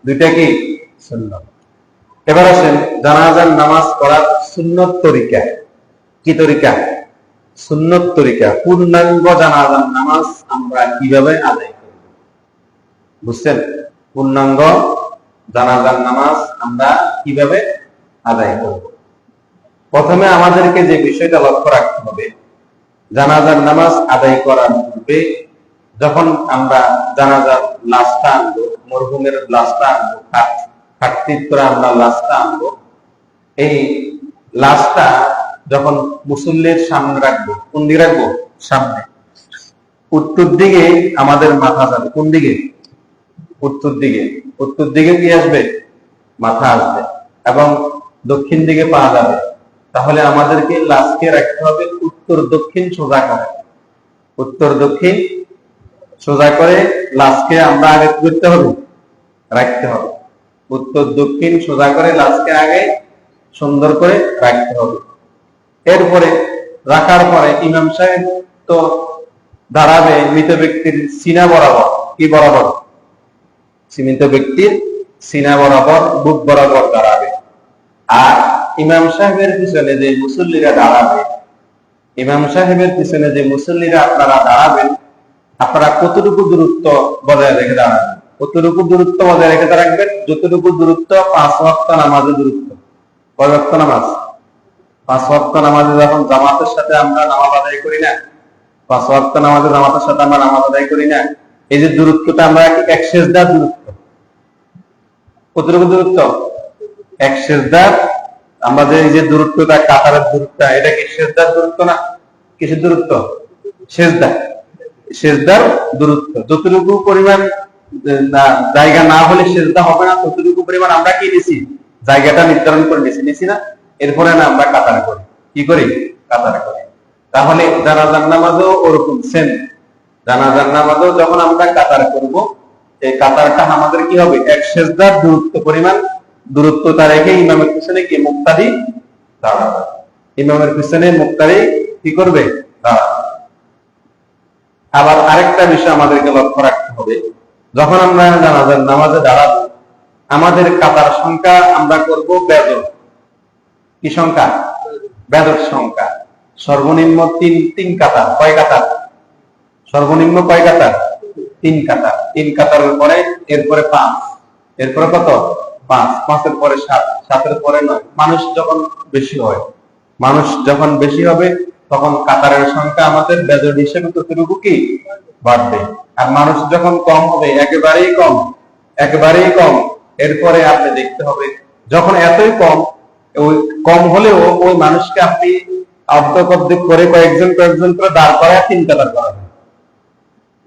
দুইটা কি সুন্নত। এবার আসেন জানাজার নামাজ পড়ার সুন্নত তরিকা। কি তরিকা? সুন্নত তরিকা। পূর্ণাঙ্গ জানাজার নামাজ আমরা কিভাবে আদায় করব, বুঝছেন? পূর্ণাঙ্গ জানাজার নামাজ আমরা কিভাবে আদায় করব। প্রথমে আমাদেরকে যে বিষয়টা লক্ষ্য রাখতে হবে, জানাজার নামাজ আদায় করার পূর্বে যখন আমরা জানাজার লাশটা আনবো, মরহুমের লাশটা আনবো, খাটতির করে আমরা লাশটা আনবো, এই লাশটা যখন মুসল্লির সামনে রাখবো, কোন দিকে রাখবো? সামনে। উত্তর দিকে আমাদের মাথা যাবে। কোন দিকে? উত্তর দিকে। উত্তর দিকে কি আসবে? মাথা আসবে। এবং দক্ষিণ দিকে পা যাবে। তাহলে আমাদেরকে লাশকে রাখতে হবে উত্তর দক্ষিণ সোজা করে। উত্তর দক্ষিণ সোজা করে লাশকে আমরা আগে করতে হবে, রাখতে হবে। উত্তর দক্ষিণ সোজা করে লাশকে আগে সুন্দর করে রাখতে হবে। এরপরে রাখার পরে ইমাম সাহেব তো দাঁড়াবে মৃত ব্যক্তির সিনা বরাবর। কি বরাবর? মৃত ব্যক্তির সিনা বরাবর, বুক বরাবর দাঁড়াবে। আর ইমাম সাহেবের পিছনে যে মুসল্লিরা দাঁড়াবে, ইমাম সাহেবের পিছনে যে মুসল্লিরা আপনারা দাঁড়াবেন, আপনারা কতটুকু দূরত্ব বজায় রেখে দাঁড়াবেন? কতটুকু দূরত্ব বজায় রেখে রাখবেন? যতটুকু দূরত্ব 5 ওয়াক্ত নামাজের দূরত্ব। কয় ওয়াক্ত নামাজ? 5 ওয়াক্ত নামাজে যখন জামাতের সাথে আমরা নামাজ আদায় করি না, 5 ওয়াক্ত নামাজে জামাতের সাথে আমরা নামাজ আদায় করি না, এই যে দূরত্বটা আমরা এক সেজদার দূরত্ব। কতটুকু দূরত্ব? এক সেজদার। আমাদের এই যে দূরত্বটা, কাতারের দূরত্ব, এটা কি সেজদার দূরত্ব না? কিসের দূরত্ব? সেজদার। সেজদার দূরত্ব। যতটুকু পরিমাণ জায়গা না হলে সেজদা হবে না, ততটুকু পরিমাণ আমরা কি নিছি? জায়গাটা নির্ধারণ করে নিছি না? এরপরে না আমরা কাতার করি। কি করি? কাতার করি। তাহলে জানাজার নামাজও ওরকম সেম। জানাজার নামাজও যখন আমরা কাতার করব, এই কাতারটা আমাদের কি হবে? এক সেজদার দূরত্ব পরিমাণ দূরত্বটা রেখে ইমামের পিছনে কি মুক্তাদি দাঁড়াবে। ইমামের পিছনে মুক্তাদি কি করবে? দাঁড়াবে। আবার আরেকটা বিষয় আমাদেরকে লক্ষ্য রাখতে হবে, যখন আমরা জানাজার নামাজে দাঁড়াবো, আমাদের কাতার সংখ্যা আমরা করব বেজর। কি সংখ্যা? বেজর সংখ্যা। সর্বনিম্ন তিন কাতার। কয় কাতার? সর্বনিম্ন কয় কাতার? 3 কাতার। 3 কাতারের পরে এরপরে 5, এরপরে কত? 5, 5-এর পরে 7, 7-এর পরে 9। মানুষ যখন বেশি হয়, মানুষ যখন বেশি হবে, তখন কাতারের সংখ্যা আমাদের বেজর হিসেবে ততটুকু কি বাড়বে। আর মানুষ যখন কম হবে, একেবারেই কম, একেবারেই কম, এরপরে আপনি দেখতে হবে যখন এতই কম, ওই কম হলেও ওই মানুষকে আপনি অর্ধ করে কয়েকজন করে দাঁড় করায় 3 কাতার করাবেন।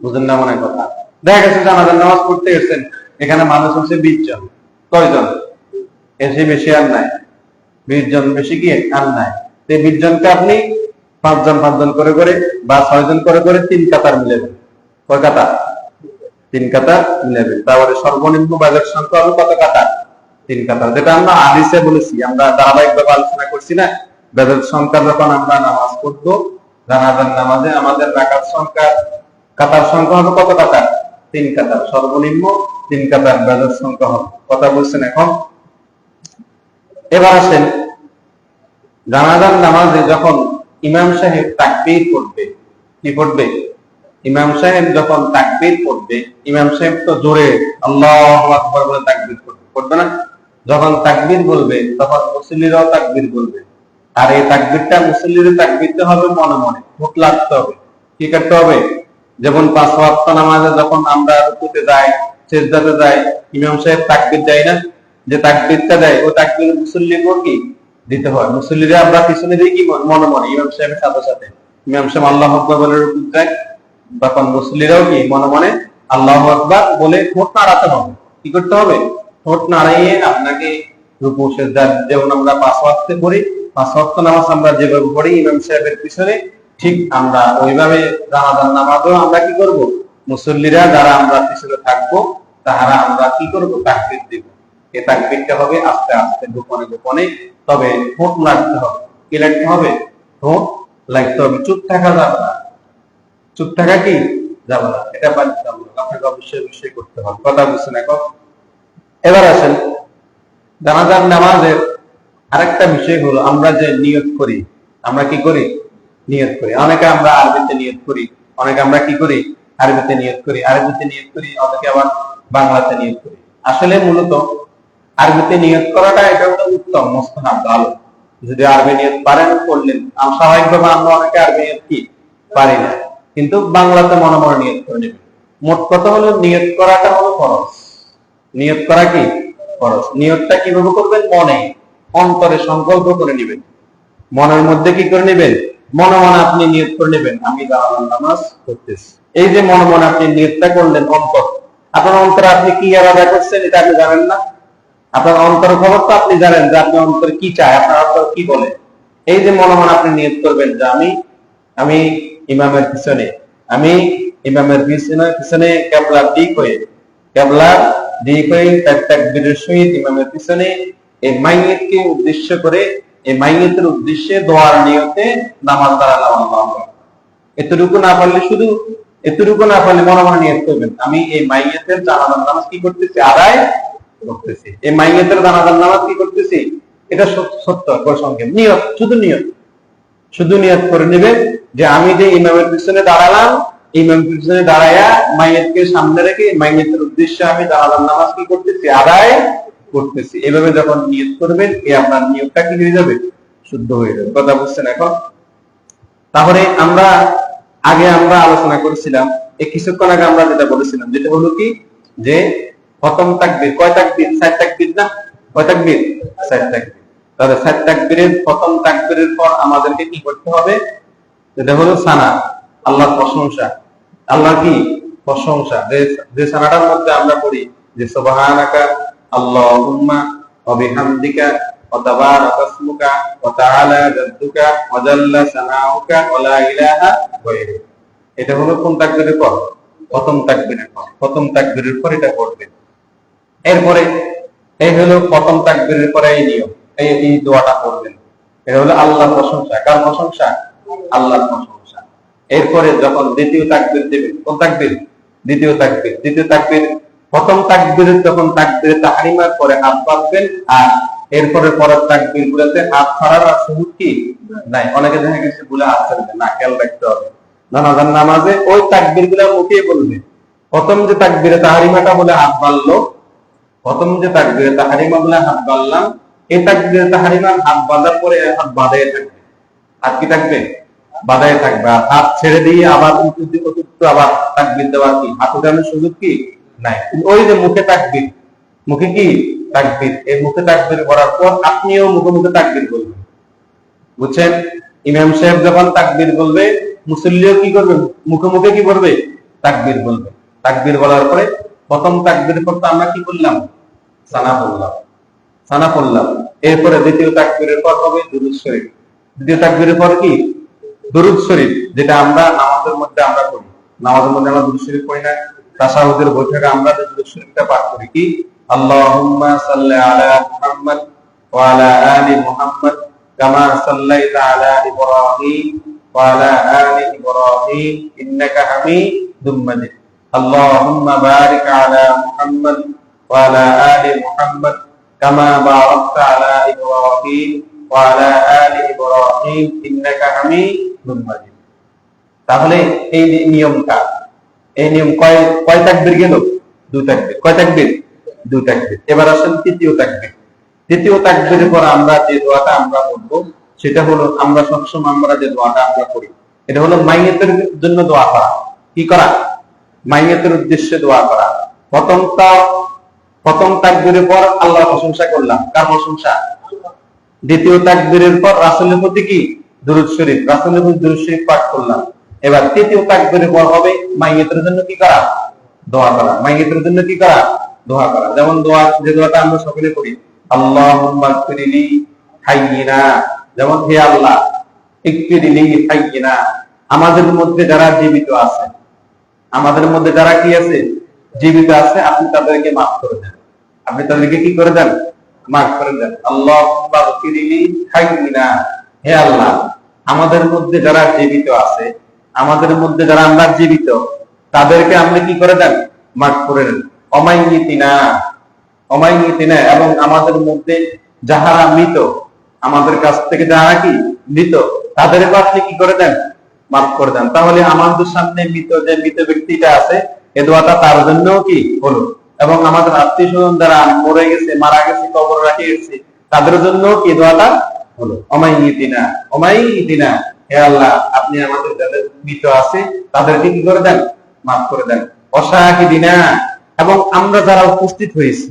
বুঝেন না মনে কথা? দেখা গেছে জানাজার নামাজ পড়তে গেছেন, এখানে মানুষ হচ্ছে 20 জন। কয়জন? এসে বেশি আর নাই। 20 জন বেশি কি আর নাই। 20 জনকে আপনি 5 জন করে বা 6 জন করে 3 কাতার মিলাবেন। কয় কাতার? 3 কাতার মিলাবেন। তাহলে সর্বনিম্ন বাজার সংখ্যা হবে কত কাতার? 3 কাতার। যেটা আমরা হাদিসে বলেছি, আমরা ধারাবাহিকভাবে আলোচনা করছি না, বাজার সংখ্যা যখন আমরা নামাজ পড়বো, জানাজার নামাজে আমাদের রাকাত সংখ্যা, কাতার সংখ্যা হবে কত কাতার? 3 কাতার। সর্বনিম্ন 3 কাতার বাজার সংখ্যা হবে। কথা বলছেন এখন? এবার আসেন জানাজার নামাজে যখন ইমাম সাহেব তাকবীর পড়বে, কি পড়বে? ইমাম সাহেব যখন তাকবীর পড়বে, ইমাম সাহেব তো জোরে আল্লাহু আকবার বলে তাকবীর পড়বে না? যখন তাকবীর বলবে, তখন মুসল্লিরাও তাকবীর বলবে। আর এই তাকবীরটা মুসল্লিদের তাকবীরতে হবে মনে মনে, মুখ লাগতে হবে। কি করতে হবে? যেমন 5 ওয়াক্ত নামাজে যখন আমরা রুকুতে যাই, সিজদাতে যাই, ইমাম সাহেব তাকবীর দেয় না? যে তাকবীরটা দেয়, ওই তাকবীর মুসল্লিকে কি দিতে হয়? মুসল্লিরা আমরা পিছনে দিই কি মনে মনে, ইমাম সাহেবের সাথে সাথে। ইমাম সাহেব আল্লাহু আকবার বলে রুকুতে যায়, তখন মুসল্লিরাও কি মনে মনে আল্লাহু আকবার বলে ঠোঁট নাড়াতে হবে। কি করতে হবে? ঠোঁট নাড়িয়ে আপনাকে রুকু সিজদা, যেমন আমরা 5 ওয়াক্তে পড়ি, 5 ওয়াক্ত নামাজ আমরা যেভাবে পড়ি ইমাম সাহেবের পিছনে, ঠিক আমরা ওইভাবে জানাজার নামাজও আমরা কি করব? মুসল্লিরা যারা আমরা পিছনে থাকবো, তাহারা আমরা কি করব? তাকবীর দিব। এই তাকবীরটা হবে আস্তে আস্তে, গোপনে গোপনে। তবে ঠোঁট লাগতে হবে। কি লাগতে হবে? ঠোঁট লাগতে হবে। চুপ থাকা যাবে না। চুপ থাকা কি যাবে না, এটা বাধ্যতামূলক। আপনাকে অবশ্যই করতে হবে। কথা বুঝছেন এখন? এবার আসেন, জানাজার নামাজের আরেকটা বিষয় হলো আমরা যে নিয়ত করি, আমরা কি করি? নিয়ত করি। অনেকে আমরা আরবিতে নিয়ত করি, অনেকে আমরা কি করি? আরবিতে নিয়ত করি, আরবিতে নিয়ত করি, অনেকে আবার বাংলাতে নিয়ত করি। আসলে মূলত আরবিতে নিয়ত করাটা এটা হলো উত্তম, মুস্তাহাব, ভালো। যদি আরবি নিয়ত পারেন করলেন। স্বাভাবিকভাবে আমরা অনেকে আরবি নিয়ত কি পারি না, কিন্তু বাংলাতে মনে মনে নিয়ত করে নেবেন। মোট কথা হলো নিয়ত করাটা হলো ফরজ। নিয়ত করা কি ফরজ। নিয়তটা কিভাবে করবেন? মনে, অন্তরে সংকল্প করে নেবেন, মনের মধ্যে কি করে নেবেন? মনে মনে আপনি নিয়ত করে নেবেন, আমি জানাজার নামাজ পড়তেছি। এই যে মনে মনে আপনি নিয়তটা করলেন, অন্তর, আপনার অন্তরে আপনি কি আলাদা করছেন এটা আপনি জানেন না। আপনার অন্তর খবর তো আপনি জানেন যে আপনি অন্তর কি চায়, আপনার অন্তর কি বলে। এই যে মনে মনে আপনি নিয়ত করবেন যে আমি ইমামের পিছনে, আমি ইমামের পিছনে কেবলার দিক হয়ে তাকবীরের সহিত ইমামের পিছনে এই মাইয়িতকে উদ্দেশ্য করে, এই মাইয়িতের উদ্দেশ্যে দোয়ার নিয়তে নামাজ দাঁড়ালাম। আল্লাহু এতটুকু না পারলে, শুধু এতটুকু না পারলে মনে মনে নিয়ত করবেন, আমি এই মাইয়িতের জানাজার নামাজ কি করতেছি? আদায় করতেছি। এই মাইয়িতের জানাজার নামাজ কি করতেছি? এটা সত্য সংক্ষেপ নিয়ত, শুধু নিয়ত করে নেবে যে আমি যে ইমামের পিছনে দাঁড়ালাম, ইমামের পিছনে দাঁড়ায়া মাইয়িতকে সামনে রেখে মাইয়িতের উদ্দেশ্যে আমি জানাজার নামাজ কি করতেছি? আদায় করতেছি। এভাবে যখন নিয়ত করবেন, এই আপনার নিয়তটা কি হয়ে যাবে? শুদ্ধ হয়ে যাবে। কথা বুঝছেন এখন? তাহলে আমরা আলোচনা করেছিলাম, এই কিছুক্ষণ আগে আমরা যেটা বলেছিলাম, যেটা হলো কি, যে প্রথম তাকবীর, কয় তাকবীর? 4 তাকবীর না? কয় তাকবীর? 4 তাকবীর। তাহলে 4 তাকবীরের প্রথম তাকবীরের পর আমাদেরকে কি করতে হবে? এটা হলো সানা, আল্লাহর প্রশংসা। আল্লাহ কি প্রশংসা, যে সানাটার মধ্যে আমরা পড়ি যে সুবহানাকা আল্লাহুম্মা ওয়া বিহামদিকা ওয়া তাবারাকা ইসমুকা ওয়া তাআলা জাদ্দুকা ওয়া জাল্লা সানাউকা ওয়া লা ইলাহা গায়রুক। এটা হলো কোন তাকবীরের পর? প্রথম তাকবীরের পর। প্রথম তাকবীরের পর এটা পড়বেন। এরপরে এই হলো প্রথম তাকবীরের পরে এই নিয়ম, এই দোয়াটা করবেন। এটা হলো আল্লাহর প্রশংসা। কার প্রশংসা? আল্লাহর প্রশংসা। এরপরে যখন দ্বিতীয় তাকবীর দেবেন, কোন তাকবীর? দ্বিতীয় তাকবীর। প্রথম তাকবীরের যখন তাকবীরে তাহরিমার পরে হাত পাতবেন, আর এরপরে পরের তাকবীর গুলোতে হাত ছাড়ার আর সুযোগ কি নাই। অনেকে দেখা গেছে বলে হাত ছাড়বে না, খেয়াল রাখতে হবে। জানাজার নামাজে ওই তাকবীর গুলা মুখে বলবে। প্রথম যে তাকবীরে তাহরিমাটা বলে হাত বাড়লো, প্রথম যে তাকবীরে তাহরিমা বলে হাত বাড়লাম, এই তাকবীরে তাহরিমার হাত বাঁধার পরে হাত বাঁধায় থাকবে। হাত কি থাকবে? বাঁধায় থাকবে। আর হাত ছেড়ে দিয়ে আবার আবার তাকবীর দেওয়া কি হাত উঠানোর সুযোগ কি নাই। ওই যে মুখে তাকবীর, মুখে কি তাকবীর, এই মুখে তাকবীর করার পর আপনিও মুখে মুখে তাকবীর বলবেন। বুঝছেন? ইমাম সাহেব যখন তাকবীর বলবে, মুসল্লিও কি করবে? মুখে মুখে কি করবে? তাকবীর বলবে। তাকবীর বলার পরে প্রথম তাকবীরের পর তো আমরা কি করলাম? সানা পড়লাম। এরপরে দ্বিতীয় তাকবীরের পর হবে দুরূদ শরীফ। দ্বিতীয় তাকবীরের পর কি? দুরূদ শরীফ, যেটা আমরা নামাজের মধ্যে আমরা পড়ি। নামাজের মধ্যে আমরা দুরূদ শরীফ পড়ি না? তাশাহুদের বৈঠকে আমরা যে দুরূদ শরীফটা পাঠ করি কি, আল্লাহুম্মা সাল্লি আলা মুহাম্মদ ওয়া আলা আলি মুহাম্মদ কামা সাল্লাইতা আলা ইব্রাহিম ওয়া আলা আলি ইব্রাহিম ইন্নাকা হামিদুম মাজিদ। আল্লাহুম্মা বারিক আলা মুহাম্মদ ওয়া আলা আলি মুহাম্মদ কামা বারাকতা আলা ইব্রাহিম ওয়া আলা আলি ইব্রাহিম ইন্নাকা হামিদুম মাজিদ। তাহলে এই নিয়মটা, এই নিয়ম কয় তাকবীর গেল? 2 তাকবীর। কয় তাকবীর? 2 তাকবীর। এবার আসেন তৃতীয় তাকবীর। তৃতীয় তাকবীরের পর আমরা যে দোয়াটা আমরা পড়ব, সেটা হলো, আমরা সবসময় আমরা যে দোয়াটা আমরা করি, এটা হলো মাইয়িতের জন্য দোয়া করা। কি করা? মাইয়িতের উদ্দেশ্যে দোয়া করা। প্রথম তাকবীরের পর আল্লাহর প্রশংসা করলাম। কার প্রশংসা? দ্বিতীয় তাকবীরের পর রাসূলের প্রতি কি দুরূদ শরীফ, রাসূলের প্রতি দুরূদ শরীফ পাঠ করলাম। এবার তৃতীয় তাকবীরের পর হবে মাইয়িতের জন্য কি করা? দোয়া করা। মাইয়িতের জন্য কি করা? দোয়া করা। যেমন যে দোয়াটা আমরা সকলে করি, আল্লাহুম্মা ইগফিরলি হাইয়িনা, যেমন হে আল্লাহ ইগফিরলি হাইয়িনা, আমাদের মধ্যে যারা জীবিত আছে, আমাদের মধ্যে যারা কি আছে? জীবিত আছে, আপনি তাদেরকে মাফ করে দেন। আপনি তাদেরকে কি করে দেন? মাফ করে দেন। আল্লাহুম্মা ইগফিরলি হাইয়িনা, হে আল্লাহ আমাদের মধ্যে যারা জীবিত আছে, আমাদের মধ্যে যারা আমরা জীবিত, তাদেরকে আপনি কি করে দেন? মাফ করে দেন। অমাইয়িতিনা, অমাইয়িতিনা, এবং আমাদের মধ্যে যাহারা মৃত, আমাদের কাছ থেকে যাহারা কি মৃত, তাদেরকে আপনি কি করে দেন, মাফ করে দেন। তাহলে আমাদের সামনে মৃত ব্যক্তিটা আছে, এ দোয়াটা তার জন্য কি হলো, এবং আমাদের আত্মীয় স্বজন যারা মরে গেছে, মারা গেছে, কবর রাখে গেছে, তাদের জন্য কি দোয়াটা হলো। অমাইয়িতিনা, হে আল্লাহ আপনি আমাদের যাদের মৃত আছে তাদেরকে কি করে দেন, মাফ করে দেন। অশাহিদিনা, এবং আমরা যারা উপস্থিত হয়েছি,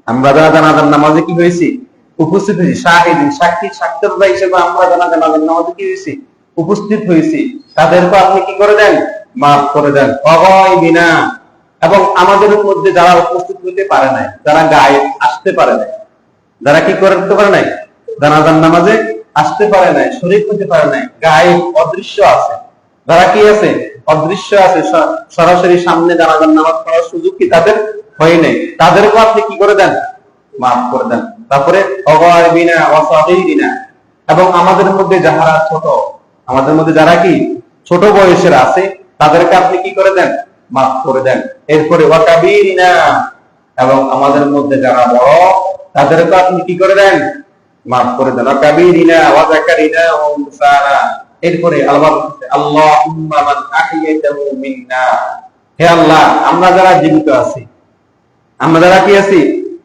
আমরা যারা জানাজার নামাজে কি হয়েছি, উপস্থিত হয়েছি, শাহিদিন সাক্ষী সাক্ষরতা হিসেবে আমরা জানাজার নামাজে কি হয়েছি, উপস্থিত হয়েছি, তাদেরকে আপনি কি করে দেন, মাফ করে দেন। অগায়বিনা, এবং আমাদের মধ্যে যারা উপস্থিত হতে পারে নাই, যারা গায়েব আসতে পারে নাই, যারা কি করতে পারে নাই, জানাজার নামাজে আসতে পারে নাই, শরীক হতে পারে নাই, গায়েব অদৃশ্য আছে, যারা কি আছে, অদৃশ্য আছে, সরাসরি সামনে জানাজার নামাজ পড়ার সুযোগ কি তাদের হয় নাই, তাদেরকে আপনি কি করে দেন, মাফ করে দেন। তারপরে অগায়বিনা ওয়াসাগীরিনা, এবং আমাদের মধ্যে যারা ছোট, আমাদের মধ্যে যারা কি ছোট বয়সের আছে, তাদেরকে আপনি কি করে দেন, মাফ করে দেন। এরপরে ওয়াকাবীরিনা, এবং আমাদের মধ্যে যারা বড়, তাদেরকে আপনি কি করে দেন, মাফ করে দেন। ওয়াকাবীরিনা ওয়া যাকারিনা ওয়া উনসানা। এরপরে আল্লাহ বলছে আল্লাহুম্মা মান আহইয়াতাহু মিন্না, হে আল্লাহ আমরা যারা জীবিত আছি, আমরা যারা কি আছি,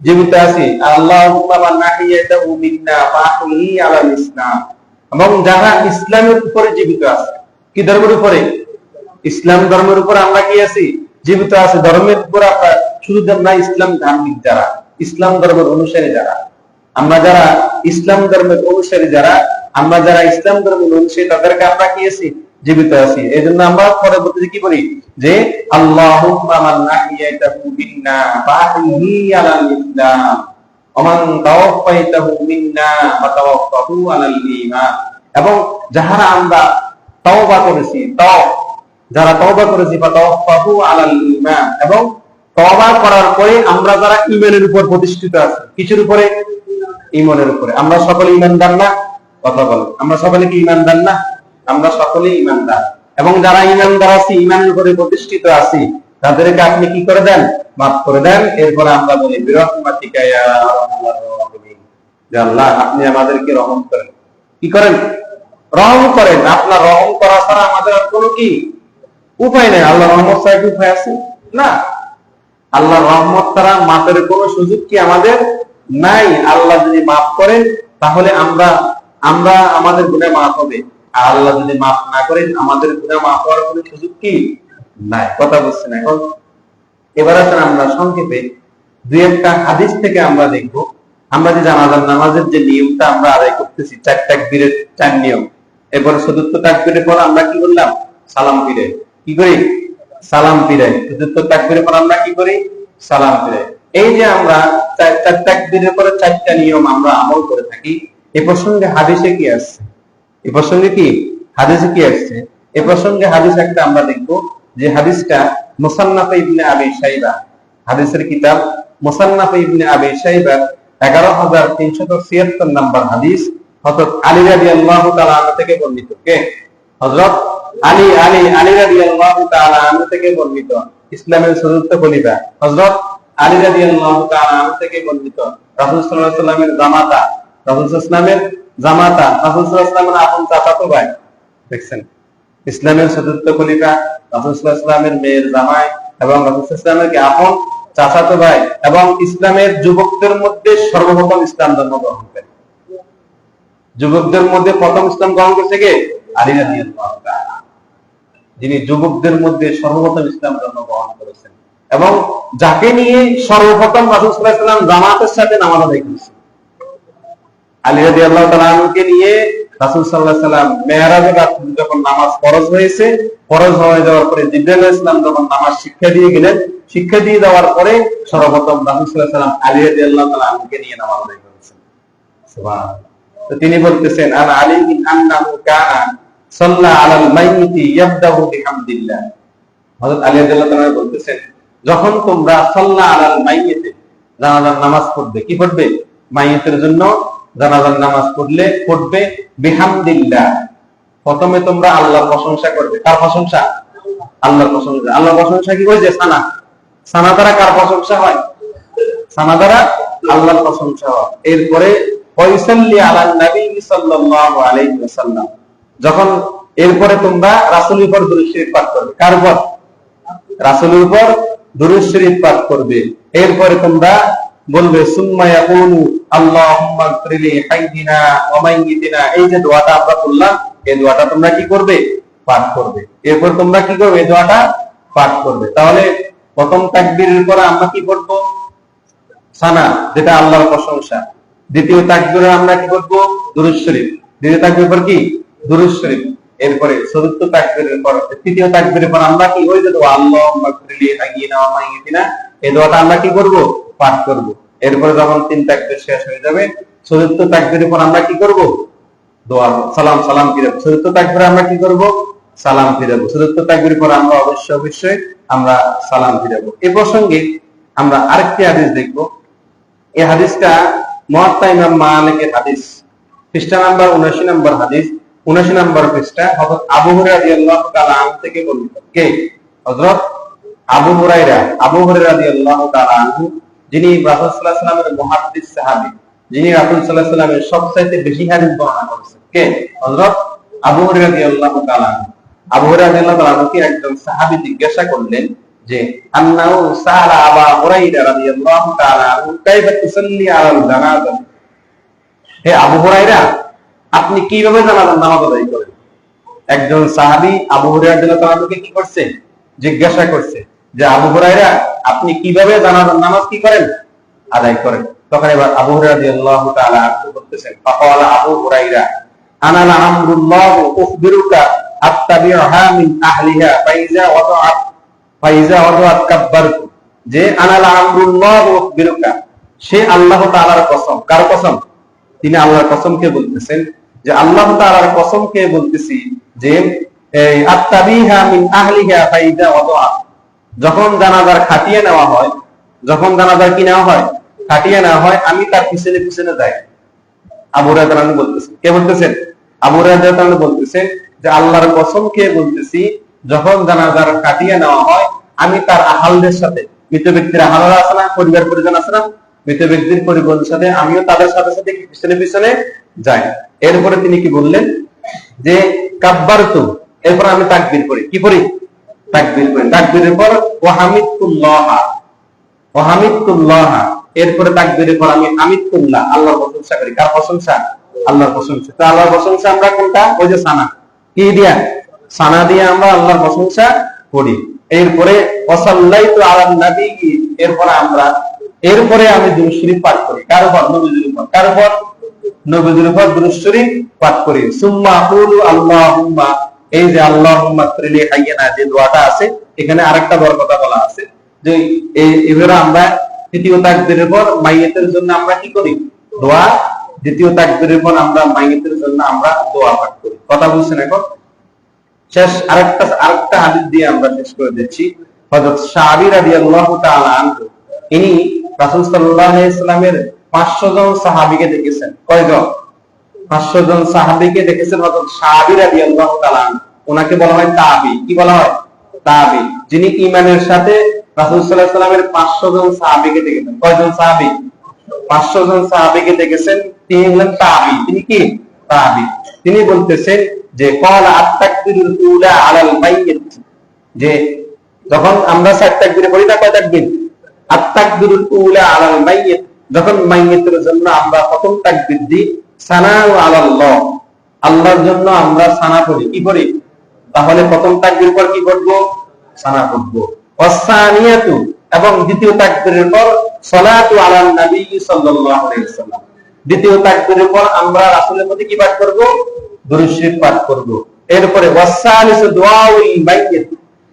জীবিত আছি, আল্লাহুম্মা মান আহইয়াতাহু মিন্না ফাহইহি আলাল ইসলাম, এবং যারা ইসলামের উপরে জীবিত আছে, কি ধর্মের উপরে, ইসলাম ধর্মের উপর আমরা কি আছি, জীবিত আছি, ধর্মের উপর আমরা শুধু না, ইসলাম ধার্মিক যারা, ইসলাম ধর্মের অনুসারী যারা, আমরা যারা ইসলাম ধর্মের অনুসারী যারা, আমরা যারা ইসলাম ধর্মের অনুসারী, তাদেরকে আমরা কি আছি, জীবিত আছি। এই জন্য আমরা পরবর্তীতে কি বলি যে আল্লাহুম্মা মান আহইয়াতাহু মিন্না ফাহইহি আলাল ইসলাম ওয়া মান তাওফাইতাহু মিন্না ফাতাওফাহু আলাল ঈমান, এবং যারা আমরা তওবা করেছি, যারা তওবা করেছি ফাতাওফাহু আলাল ঈমান, এবং তওবা করার পরে আমরা যারা ঈমানের উপর প্রতিষ্ঠিত আছি, কিসের উপরে, ঈমানের উপরে। আমরা সকলে ঈমানদার না, কথা বলেন, আমরা সকলে কি ঈমানদার না, আমরা সকলে ঈমানদার, এবং যারা ঈমানদার আছি, ঈমানের উপরে প্রতিষ্ঠিত আছি, তাদেরকে আপনি কি করে দেন, মাফ করে দেন। এরপরে আমরা বলি বিরহমাতিকা ইয়া আরহামার রাহিমিন, যে আল্লাহ আপনি আমাদেরকে রহম করেন, কি করেন, রহম করেন। আপনার রহম করা ছাড়া আমাদের আর কোনো কি উপায় নেই। আল্লাহ রহমত ছাড়া কি উপায় আছে, না। আল্লাহ রহমত ছাড়া মাফের কোনো সুযোগ কি আমাদের নাই। আল্লাহ যদি মাফ করেন তাহলে আমরা আমাদের গুনাহ মাফ হবে, আর আল্লাহ যদি মাফ না করেন আমাদের গুনাহ মাফ হওয়ার কোনো সুযোগ কি নাই। কথা বুঝছেন? এখন এবার আসেন আমরা সংক্ষেপে দুই একটা হাদিস থেকে আমরা দেখব, আমরা যে জানাজার নামাজের যে নিয়মটা আমরা আদায় করতেছি, 4 তাকবীরের 4 নিয়ম, এরপর চতুর্থ তাকবীরের পর আমরা কি বললাম, সালাম ফিরাই, কি করি, সালাম ফিরাই। চতুর্থ তাকবীরের পর আমরা কি করি, সালাম ফিরাই। এই যে আমরা 4 তাকবীরের পরে 4টা নিয়ম আমরা আমল করে থাকি, এই প্রসঙ্গে হাদিসে কি আসছে, এই প্রসঙ্গে কি হাদিসে কি আসছে, এই প্রসঙ্গে হাদিস একটা আমরা দেখব, যে হাদিসটা মুসান্নাফ ইবনে আবি শাইবা, হাদিসের কিতাব মুসান্নাফ ইবনে আবি শাইবা 11376 নাম্বার হাদিস, হযরত আলী রাদিয়াল্লাহু তাআলা আনহু থেকে বর্ণিত। কে? হযরত আলী রাদিয়াল্লাহু তাআলা আনহু থেকে বর্ণিত, ইসলামের চতুর্থ খলিফা হযরত আলী রাদিয়াল্লাহু তাআলা আনহু থেকে বর্ণিত। রাসূল সাল্লাল্লাহু আলাইহি ওয়াসাল্লামের জামাতা, রাসূল সাল্লাল্লাহু আলাইহি ওয়াসাল্লামের জামাতা, রাসূল সাল্লাল্লাহু আলাইহি ওয়াসাল্লামের আপন চাচাতো ভাই। দেখছেন, ইসলামের চতুর্থ খলিফা, রাসূল সাল্লাল্লাহু আলাইহি ওয়াসাল্লামের মেয়ের জামাই, এবং রাসূল সাল্লাল্লাহু আলাইহি ওয়াসাল্লামের কি আপন চাচাতো ভাই, এবং ইসলামের যুবকদের মধ্যে সর্বপ্রথম ইসলাম ধর্ম গ্রহণ করে। যুবকদের মধ্যে প্রথম ইসলাম গ্রহণ করেছে কে? আলী রাদিয়াল্লাহু তাআলা, যিনি যুবকদের মধ্যে সর্বপ্রথম ইসলাম ধর্ম গ্রহণ করেছেন, এবং যাকে নিয়ে সর্বপ্রথম রাসূল সাল্লাল্লাহু আলাইহি ওয়াসাল্লাম জামাতের সাথে নামাজ আদায় করেছেন। আলী রাদিয়াল্লাহু তাআলা আনহুকে নিয়ে রাসূল সাল্লাল্লাহু আলাইহি ওয়াসাল্লাম মেরাজের রাতে যখন নামাজ ফরজ হয়েছে, ফরজ হয়ে যাওয়ার পরে জিবরাইল আলাইহিস সালাম যখন নামাজ শিক্ষা দিয়ে গেলেন, শিক্ষা দিয়ে দেওয়ার পরে সর্বপ্রথম রাসূল সাল্লাল্লাহু আলাইহি ওয়াসাল্লাম আলী রাদিয়াল্লাহু তাআলা আনহুকে নিয়ে নামাজ আদায় করেছেন। সুবহানাল্লাহ। তো তিনি বলতেছেন আনা আলী বিন আন্নাহু কানা সাল্লা আলাল মাইয়িতি ইয়াবদাউ বিহামদিল্লাহ। হযরত আলী রাদিয়াল্লাহু তাআলা বলতেছেন, যখন তোমরা সাল্লা আলাল মাইয়িতে জানাজার নামাজ পড়বে, কি পড়বে? মাইয়িতের জন্য জানাজার নামাজ পড়বে বিহামদিল্লাহ। প্রথমে তোমরা আল্লাহর প্রশংসা করবে। কার প্রশংসা? আল্লাহর প্রশংসা। আল্লাহর প্রশংসা কি কইছে? সানা দ্বারা কার প্রশংসা হয়? সানা দ্বারা আল্লাহর প্রশংসা হওয়া। এরপরে ওয়াইসাল্লি আলা নবী সাল্লাল্লাহু আলাইহি ওয়াসাল্লাম, যখন এরপরে তোমরা রাসূলের উপর দুরূদ শরীফ পাঠ করবে। কার উপর? রাসূলের উপর দুরূদ শরীফ পাঠ করবে। এরপরে তোমরা বলবে সুম্মা ইয়াকুলু আল্লাহুম্মা ইগফিরলি হাইয়িনা ওয়া মাইয়িতিনা। এই যে দোয়াটা আমরা বললাম, এই দোয়াটা তোমরা কি করবে? পাঠ করবে। এরপর তোমরা কি করবে? এই দোয়াটা পাঠ করবে। তাহলে প্রথম তাকবীরের পরে আমরা কি করব? সানা, যেটা আল্লাহর প্রশংসা। দ্বিতীয় তাকবীরে আমরা কি করব? দুরূদ শরীফ। দ্বিতীয় তাকবীরের পর কি? দুরূদ শরীফ। এরপরে চতুর্থ তাকবীরের পর, তৃতীয় তাকবীরের পর আমরা কি ওই যে দোয়া আল্লাহুম্মা ইগফিরলি হাইয়িনা ওয়া মাইয়িতিনা, এই দোয়াটা আমরা কি করব? পাঠ করব। এরপরে যখন তিন তাকবীর শেষ হয়ে যাবে, চতুর্থ তাকবীরের পর আমরা কি করব? দোয়া সালাম ফিরাবো। চতুর্থ তাকবীরে আমরা কি করব? সালাম ফিরাবো। চতুর্থ তাকবীরের পর আমরা অবশ্যই আমরা সালাম ফিরাবো। এই প্রসঙ্গে আমরা আরেকটি হাদিস দেখব। এই হাদিসটা মুয়াত্তা ইমাম মালিকের হাদিস, পৃষ্ঠা নাম্বার 79 নম্বর হাদিস, 79 নম্বর পৃষ্ঠা। হযরত আবু হুরায়রা রাদিয়াল্লাহু তাআলা আনহু থেকে বর্ণিত। কে? হযরত আবু হুরায়রা রাদিয়াল্লাহু তাআলা আনহু, যিনি রাসূল সাল্লাল্লাহু আলাইহি ওয়াসাল্লামের মুহাদ্দিস সাহাবী, যিনি রাসূল সাল্লাল্লাহু আলাইহি ওয়াসাল্লামের সবচাইতে বেশি হাদিস বর্ণনা করেছেন। কে? হযরত আবু হুরায়রা রাদিয়াল্লাহু তাআলা আনহু। আবু হুরায়রা রাদিয়াল্লাহু তাআলা আনহুকে একজন সাহাবী জিজ্ঞাসা করলেন যে আন্নাহু সাআলা আবু হুরায়রা রাদিয়াল্লাহু তাআলা আনহু কাইফা তুসাল্লি আলাল জানাজা। হে আবু হুরায়রা, আপনি কিভাবে জানাজার নামাজ আদায় করেন? একজন সাহাবী আবু হুরায়রা রাদিয়াল্লাহু তাআলা আনহুকে কি করছে? জিজ্ঞাসা করছে যে আবু হুরায়রা, আপনি কিভাবে জানাজার নামাজ কি করেন? আদায় করেন। তখন এবার আবু হুরায়রা রাদিয়াল্লাহু তাআলা আনহু বলতেছেন, ফাকালা আবু হুরায়রা আনা লামরুল্লাহ উখবিরুকা আত্তাবিহা মিন আহলিহা ফাইজা ওয়াদাআত কাব্বারতু। যে আনা লামরুল্লাহ উখবিরুকা, সে আল্লাহ তাআলার কসম। কার কসম? তিনি আল্লাহর কসমকে বলতেছেন যে আল্লাহ তাআলার কসমকে বলতেছি যে এই আত্তাবিহা মিন আহলিহা ফাইজা ওয়াদাআত, যখন জানাজার খাটিয়ে নেওয়া হয়, যখন জানাজার কি নেওয়া হয়? খাটিয়ে নেওয়া হয়, আমি তার পিছনে পিছনে যাই। আবু হুরায়রা রাদিয়াল্লাহু আনহু বলতেছেন। কে বলতেছেন? আবু হুরায়রা রাদিয়াল্লাহু আনহু বলতেছেন যে আল্লাহর কসমকে বলতেছি, যখন জানাজার কাটিয়ে নেওয়া হয়, আমি তার আহালদের সাথে, মৃত ব্যক্তির আহালরা আছে না, পরিবার পরিজন আছে না, মৃত ব্যক্তির পরিবারের সাথে আমিও তাদের সাথে সাথে পিছনে পিছনে যাই। এরপরে তিনি কি বললেন যে কাব্বারতু, এরপর আমি তাকবীর করি। কি করি? তাকবীর করি। তাকবীরের পর ওয়া হামিদতুল্লাহ, এরপরে তাকবীরের পর আমি হামিদতুল্লাহ, আল্লাহর প্রশংসা করি। কার প্রশংসা? আল্লাহর প্রশংসা। তো আল্লাহর প্রশংসা আমরা কোনটা? ওই যে সানা, কি দিয়া? সানা দিয়ে আমরা আল্লাহর প্রশংসা করি। এরপরে ওয়াসাল্লাইতু আলান নবী, এরপরে আমি দুরূদ শরীফ পাঠ করি। কার উপর? নবীর উপর। কার উপর? নবীর উপর দুরূদ শরীফ পাঠ করি। সুম্মা আকুলু আল্লাহুম্মা, এই যে আল্লাহুম্মা ইগফিরলি হাইয়িনা যে দোয়াটা আছে, এখানে আরেকটা বড় কথা বলা আছে যে এবারে আমরা তৃতীয় তাকবীরের পর মাইয়িতের জন্য আমরা কি করি? দোয়া। দ্বিতীয় তাকবীরের পর আমরা মাইয়িতের জন্য আমরা দোয়া পাঠ করি। কথা বুঝছেন? এখন শেষ আরেকটা হাদিস দিয়ে আমরা শেষ করে দিচ্ছি। হযরত সাহাবী রাদিয়াল্লাহু তাআলা আনহু, ইনি রাসূল সাল্লাল্লাহু আলাইহি ওয়াসাল্লামের 500 জন সাহাবীকে দেখেছেন। কয়জন? 500 জন সাহাবীকে দেখেছেন হযরত সাহাবী রাদিয়াল্লাহু তাআলা আনহু। ওনাকে বলা হয় তাবী। কি বলা হয়? তাবী। যিনি ঈমানের সাথে রাসূল সাল্লাল্লাহু আলাইহি ওয়াসাল্লামের 500 জন সাহাবীকে দেখেছেন। কয়জন সাহাবী? 500 জন সাহাবীকে দেখেছেন, তিনি হলেন তাবী। তিনি কি? তাবী। তিনি বলতেছেন যে ক্বালা আত-তাকবীরুল উলা আলাল মাইয়িত, যে যখন আমরা 4 তাকবীর পড়ি না, কয় তাকবীর? আত-তাকবীরুল উলা আলাল মাইয়িত, যখন মাইয়িতের জন্য আমরা প্রথম তাকবীর দিই, সানাউ আলাল্লাহ, আল্লাহর জন্য আমরা সানা পড়ি। কি পড়ি? তাহলে প্রথম তাকবীর পর কি করব? সানা পড়ব। ওয়াসানিয়াতু, এবং দ্বিতীয় তাকবীরের পর সালাতু আলান নবী সাল্লাল্লাহু আলাইহি ওয়াসাল্লাম, দ্বিতীয় তাকবীরের পর আমরা রাসূলের প্রতি কি পাঠ করব? দুরূদ শরীফ পাঠ করব। এরপরে ওয়াসালিসু দুআউল মাইয়িত,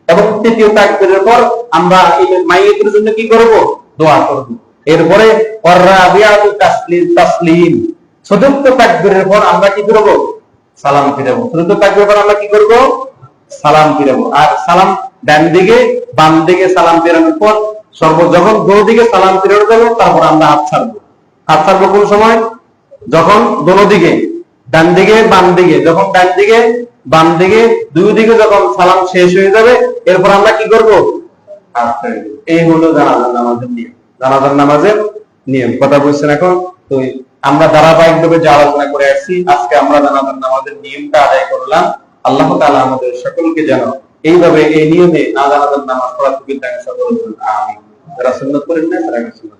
এবং তৃতীয় তাকবীরের পর আমরা এই মাইয়িতের জন্য কি করব? দোয়া করব। এরপরে ওয়ারাবিয়াতু তাসলিম, চতুর্থ তাকবীরের পর আমরা কি করব? সালাম ফিরাবো। চতুর্থ তাকবীরের পর আমরা কি করব? সালাম ফিরাবো। আর সালাম ডান দিকে বাম দিকে সালাম ফেরানোর পর যখন দোনো দিকে সালাম ফিরানো যাবে, তারপর আমরা হাত ছাড়বো। হাত ছাড়বো কোন সময়? যখন দোনো দিকে, ডান দিকে বাম দিকে, যখন ডান দিকে বাম দিকে দুই দিকে যখন সালাম শেষ হয়ে যাবে, এরপর আমরা কি করব? হাত ছাড়বো। এই হলো জানাজার নামাজের নিয়ম। জানাজার নামাজের নিয়ম কথা বলছেন এখন। তো আমরা ধারাবাহিকভাবে যে আলোচনা করে আসছি, আজকে আমরা জানাজার নামাজের নিয়মটা আদায় করলাম। আল্লাহ তাআলা আমাদের সকলকে যেন এইভাবে এই নিয়মে জানাজার নামাজ পড়ার তৌফিক দান করেন। আমিন। যারা সুন্নাত করেন না তারা সুন্নাত